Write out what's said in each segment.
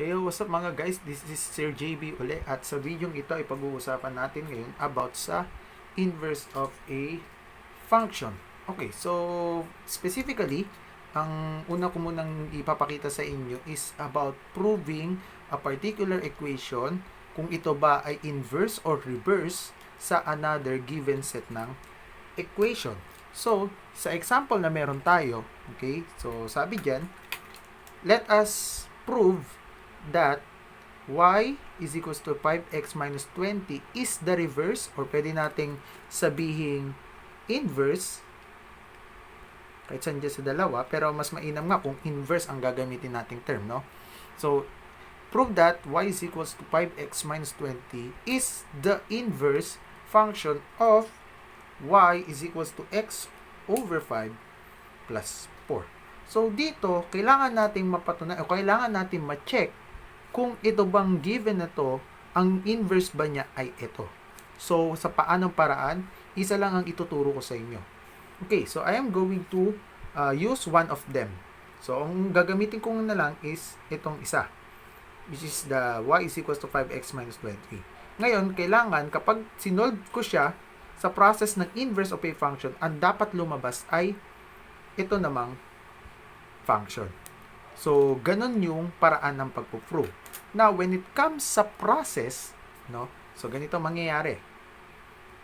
Hey, what's up mga guys? This is Sir JB uli at sa video ito ay pag-uusapan natin ngayon about sa inverse of a function. Okay, so specifically, ang una ko munang ipapakita sa inyo is about proving a particular equation kung ito ba ay inverse or reverse sa another given set ng equation. So, sa example na meron tayo, okay, so sabi dyan, let us prove that y is equals to 5x minus 20 is the reverse, or pwede nating sabihin inverse, kahit saan dyan sa dalawa, pero mas mainam nga kung inverse ang gagamitin nating term, no? So, prove that y is equals to 5x minus 20 is the inverse function of y is equals to x over 5 plus 4. So, dito, kailangan nating mapatunayan, o kailangan nating ma-check kung ito bang given na to, ang inverse ba niya ay ito. So, sa paanong paraan, isa lang ang ituturo ko sa inyo. Okay, so I am going to use one of them. So, ang gagamitin ko na lang is itong isa, which is the y is equals to 5x minus 20. Ngayon, kailangan kapag sinolve ko siya sa process ng inverse of a function, ang dapat lumabas ay ito namang function. So, ganun yung paraan ng pagpo-prove. Now, when it comes sa process, no? So, ganito mangyayari.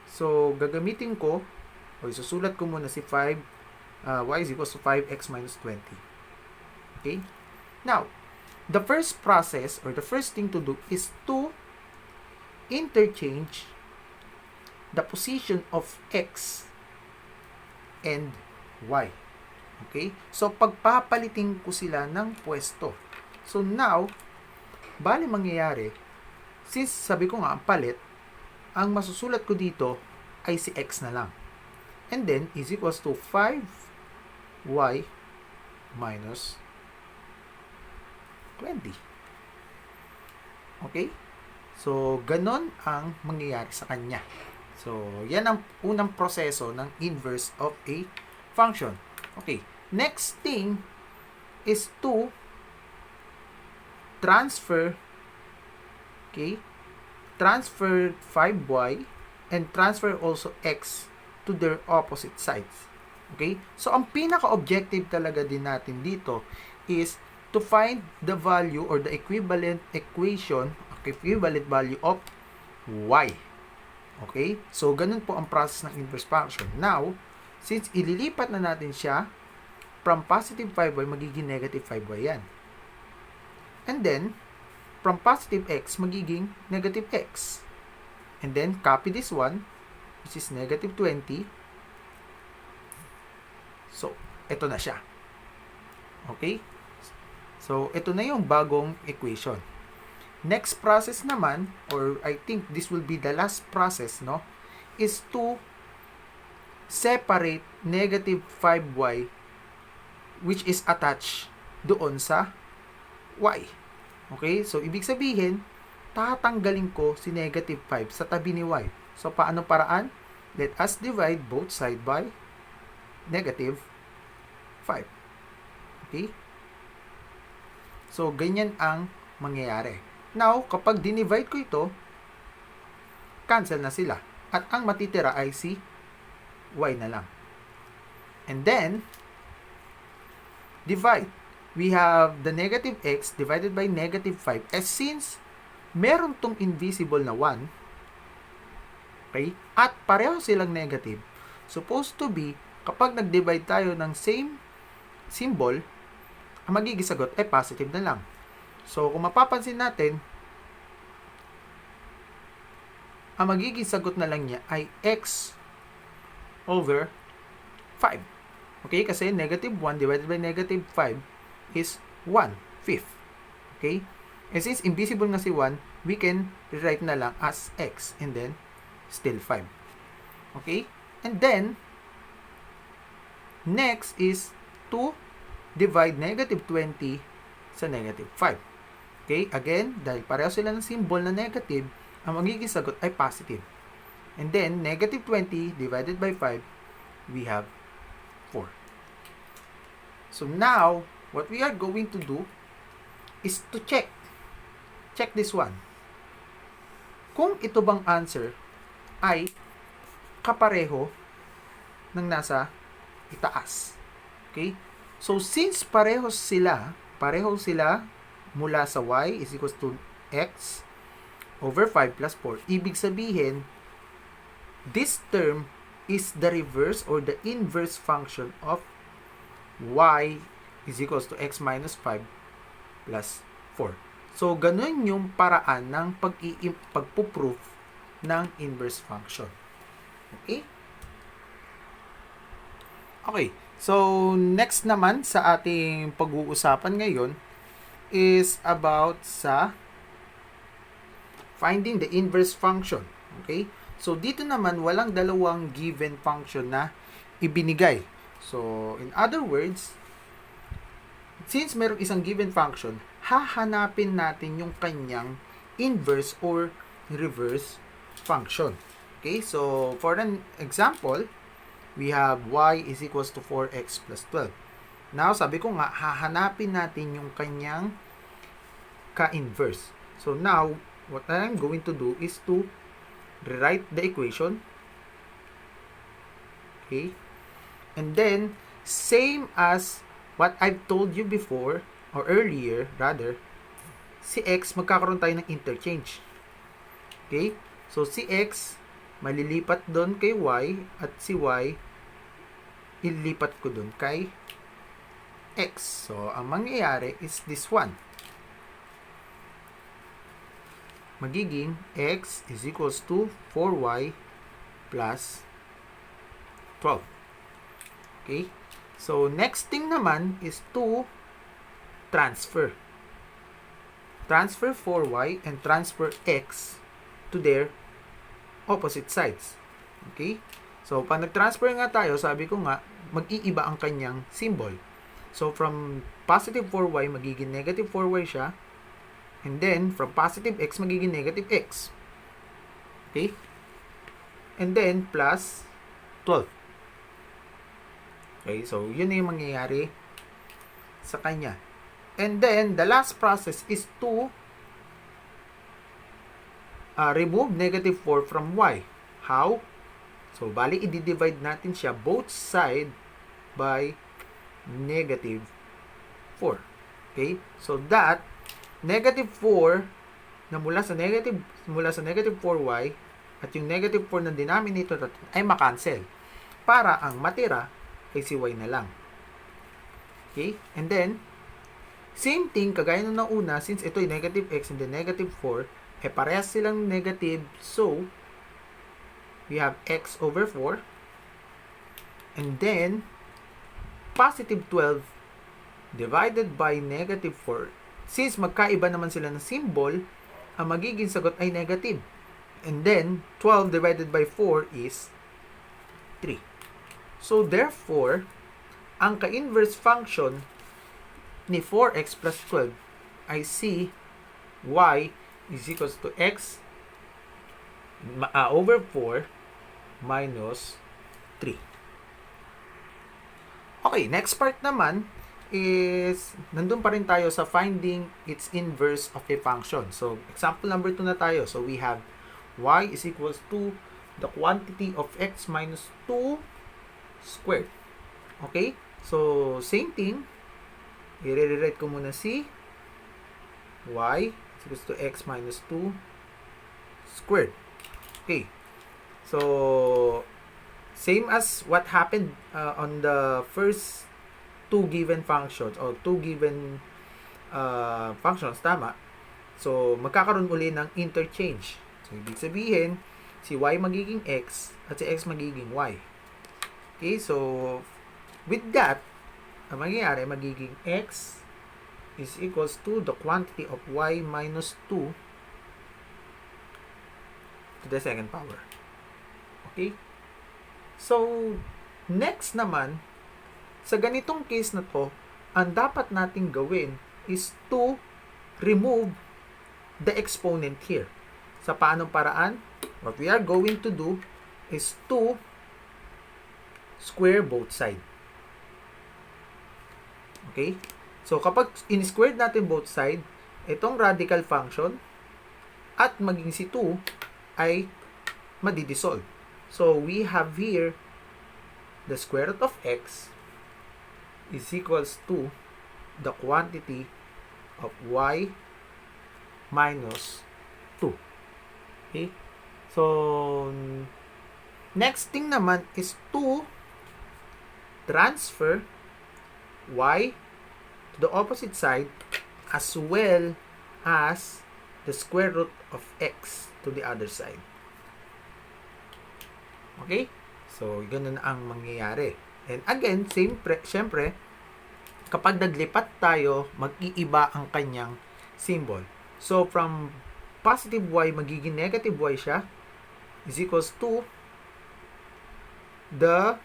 So, gagamitin ko, o isusulat ko muna si 5, y is equals to 5x minus 20. Okay? Now, the first process, or the first thing to do is to interchange the position of x and y. Okay? So, pagpapalitin ko sila ng pwesto. So, now, bali mangyayari, since sabi ko nga ang palit, ang masusulat ko dito ay si x na lang. And then, is equals to 5y minus 20. Okay? So, ganon ang mangyayari sa kanya. So, yan ang unang proseso ng inverse of a function. Okay, next thing is to transfer, okay, transfer 5y and transfer also x to their opposite sides. Okay, so ang pinaka-objective talaga din natin dito is to find the value or the equivalent equation, equivalent value of y. Okay, so ganun po ang process ng inverse function. Now, since ililipat na natin siya from positive 5y, magiging negative 5y yan. And then, from positive x, magiging negative x. And then, copy this one, which is negative 20. So, ito na siya. Okay? So, ito na yung bagong equation. Next process naman, or I think this will be the last process, no, is to separate negative 5y which is attached doon sa y. Okay? So, ibig sabihin, tatanggalin ko si negative 5 sa tabi ni y. So, paano paraan? Let us divide both side by negative 5. Okay? So, ganyan ang mangyayari. Now, kapag dinivide ko ito, cancel na sila. At ang matitira ay si y na lang. And then, divide. We have the negative x divided by negative 5. As since, meron tong invisible na 1, okay, at pareho silang negative, supposed to be, kapag nag-divide tayo ng same symbol, ang magiging sagot ay positive na lang. So, kung mapapansin natin, ang magiging sagot na lang niya ay x over 5. Okay? Kasi negative 1 divided by negative 5 is 1/5. Okay? And since invisible nga si 1, we can rewrite na lang as x and then still 5. Okay? And then, next is to divide negative 20 sa negative 5. Okay? Again, dahil pareho sila ng symbol na negative, ang magiging sagot ay positive. And then, negative 20 divided by 5, we have 4. So now, what we are going to do is to check check this one. Kung ito bang answer ay kapareho ng nasa itaas. Okay? So, since pareho sila mula sa y is equals to x over 5 plus 4, ibig sabihin, this term is the reverse or the inverse function of y is equals to x minus 5 plus 4. So, ganun yung paraan ng pagpuproof ng inverse function. Okay? Okay. So, next naman sa ating pag-uusapan ngayon is about sa finding the inverse function. Okay? So, dito naman, walang dalawang given function na ibinigay. So, in other words, since merong isang given function, hahanapin natin yung kanyang inverse or reverse function. Okay? So, for an example, we have y is equals to 4x plus 12. Now, sabi ko nga, hahanapin natin yung kanyang ka-inverse. So, now, what I'm going to do is to rewrite the equation. Okay? And then, same as what I've told you before, or earlier, rather, si x, magkakaroon tayo ng interchange. Okay? So, si x, malilipat doon kay y, at si y, ilipat ko doon kay x. So, ang mangyayari is this one. Magiging x is equals to 4y plus 12. Okay? So, next thing naman is to transfer. Transfer 4y and transfer x to their opposite sides. Okay? So, pag nag-transfer nga tayo, sabi ko nga, mag-iiba ang kanyang symbol. So, from positive 4y, magiging negative 4y siya. And then, from positive x, magiging negative x. Okay? And then, plus 12. Okay? So, yun na yung mangyayari sa kanya. And then, the last process is to remove negative 4 from y. How? So, bali, i-divide natin siya both side by negative 4. Okay? So, that negative 4 na mula sa negative 4y at yung negative 4 na denominator natin ay makancel para ang matira ay si y na lang. Okay? And then, same thing, kagaya nung nauna, since ito ay negative x and then negative 4, eh parehas silang negative, so, we have x over 4. And then, positive 12 divided by negative 4. Since magkaiba naman sila ng symbol, ang magiging sagot ay negative. And then, 12 divided by 4 is 3. So, therefore, ang ka-inverse function ni 4x plus 12 ay si y is equals to x over 4 minus 3. Okay, next part naman is, nandun pa rin tayo sa finding its inverse of a function. So, example number 2 na tayo. So, we have y is equals to the quantity of x minus 2 squared. Okay? So, same thing. I-rewrite ko muna si y is equals to x minus 2 squared. Okay. So, same as what happened on the first two given functions or two given functions, tama? So, magkakaroon uli ng interchange. So, ibig sabihin, si y magiging x at si x magiging y. Okay, so, with that, ang mangyayari, magiging x is equals to the quantity of y minus 2 to the second power. Okay? So, next naman, sa ganitong case na to, ang dapat nating gawin is to remove the exponent here. Sa paanong paraan? What we are going to do is to square both sides. Okay? So, kapag in-squared natin both sides, itong radical function at maging si 2 ay madidissolve. So, we have here the square root of x is equals to the quantity of y minus 2. Okay? So, next thing naman is to transfer y to the opposite side as well as the square root of x to the other side. Okay? So, ganun ang mangyayari. And again, syempre, kapag naglipat tayo, mag-iiba ang kanyang symbol. So, from positive y, magiging negative y siya, is equals to the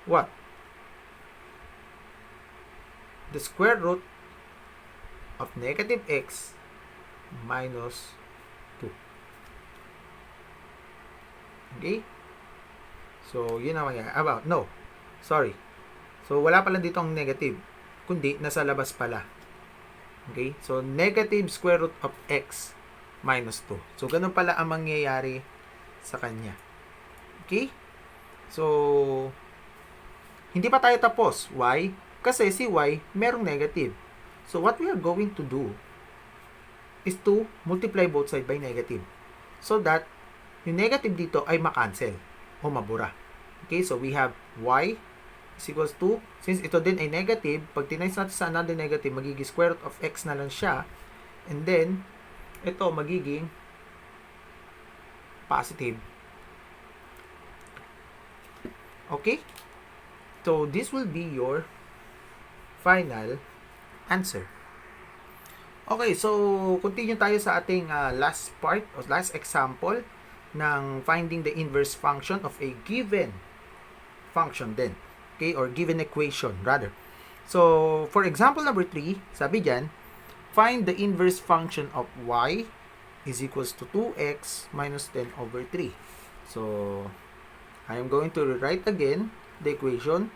what? The square root of negative x minus 2. Okay? So, yun ang mangyayari. Sorry. So, wala pala dito ang negative, kundi nasa labas pala. Okay? So, negative square root of x minus 2. So, ganun pala ang mangyayari sa kanya. Okay? So, hindi pa tayo tapos. Why? Kasi si y, merong negative. So, what we are going to do is to multiply both sides by negative. So that, yung negative dito ay makancel o mabura. Okay? So, we have y is equals to, since ito din ay negative, pag tinimes natin sa another negative, magiging square root of x na lang siya. And then, ito magiging positive. Okay? So, this will be your final answer. Okay, so continue tayo sa ating last part or last example ng finding the inverse function of a given function din. Okay, or given equation rather. So, for example number 3, sabi diyan, find the inverse function of y is equals to 2x minus 10 over 3. So, I am going to rewrite again the equation.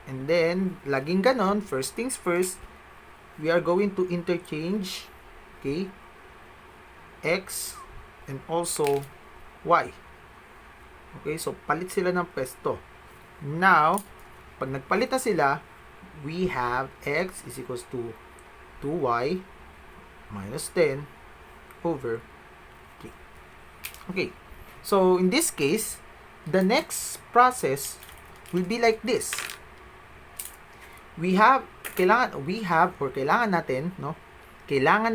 And then, laging ganon, first things first, we are going to interchange, okay, x and also y. Okay, so palit sila ng pwesto. Now, pag nagpalit na sila, we have x is equals to 2y minus 10 over 3. Okay, so in this case, the next process will be like this. Kailangan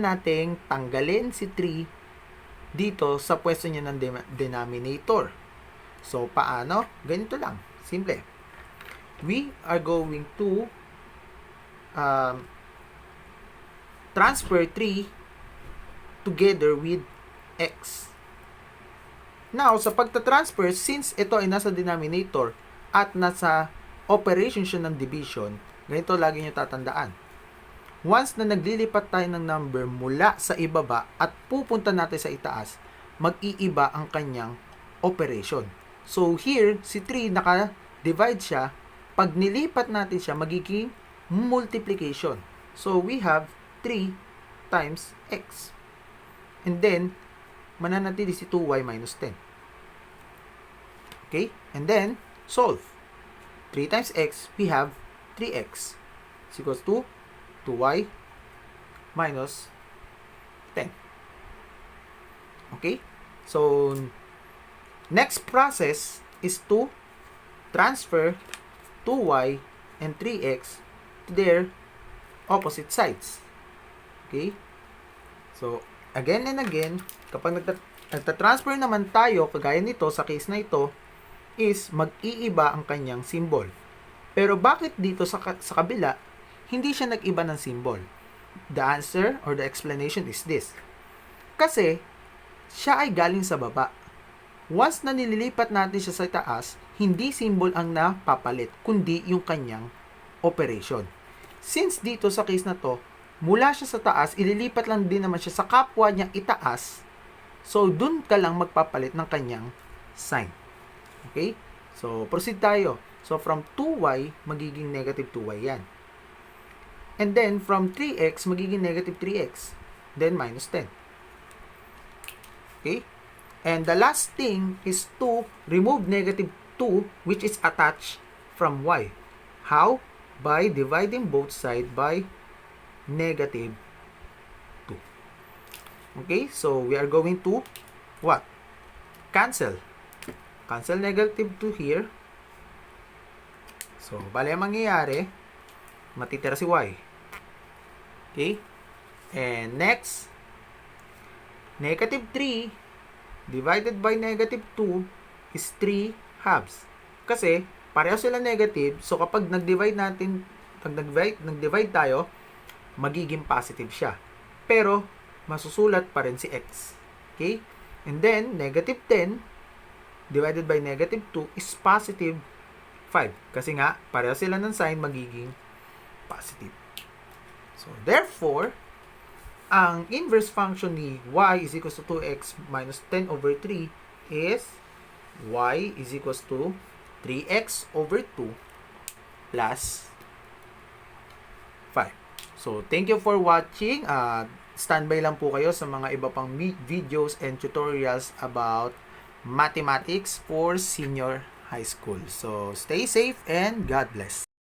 nating tanggalin si 3 dito sa pwesto niya ng denominator. So, paano? Ganito lang. Simple. We are going to transfer 3 together with x. Now, sa pagta-transfer, since ito ay nasa denominator at nasa operation siya ng division, ganito lagi nyo tatandaan. Once na naglilipat tayo ng number mula sa ibaba at pupunta natin sa itaas, mag-iiba ang kanyang operation. So here, si 3 naka-divide siya. Pag nilipat natin siya, magiging multiplication. So we have 3 times x. And then, mananatili si 2y minus 10. Okay? And then, solve. 3 times x, we have 3x is equals to 2y minus 10. Okay? So, next process is to transfer 2y and 3x to their opposite sides. Okay? So, again and again, kapag nagta-transfer naman tayo, kagaya nito, sa case na ito, is mag-iiba ang kanyang symbol. Pero bakit dito sa kabila, hindi siya nag-iba ng symbol? The answer or the explanation is this. Kasi, siya ay galing sa baba. Once na nililipat natin siya sa taas, hindi symbol ang napapalit, kundi yung kanyang operation. Since dito sa case na to, mula siya sa taas, ililipat lang din naman siya sa kapwa niyang itaas. So, dun ka lang magpapalit ng kanyang sign. Okay? So, proceed tayo. So, from 2y, magiging negative 2y yan. And then, from 3x, magiging negative 3x. Then, minus 10. Okay? And the last thing is to remove negative 2, which is attached from y. How? By dividing both sides by negative 2. Okay? So, we are going to what? Cancel. Cancel negative 2 here. So, bali ang mangyayari, matitira si y. Okay? And next, negative 3 divided by negative 2 is 3 halves. Kasi, pareho sila negative, so kapag nag-divide tayo, magiging positive siya. Pero, masusulat pa rin si x. Okay? And then, negative 10 divided by negative 2 is positive 5. Kasi nga, pareho sila ng sign, magiging positive. So, therefore, ang inverse function ni y is equals to 2x minus 10 over 3 is y is equals to 3x over 2 plus 5. So, thank you for watching. Standby lang po kayo sa mga iba pang videos and tutorials about mathematics for senior high school. So, stay safe and God bless.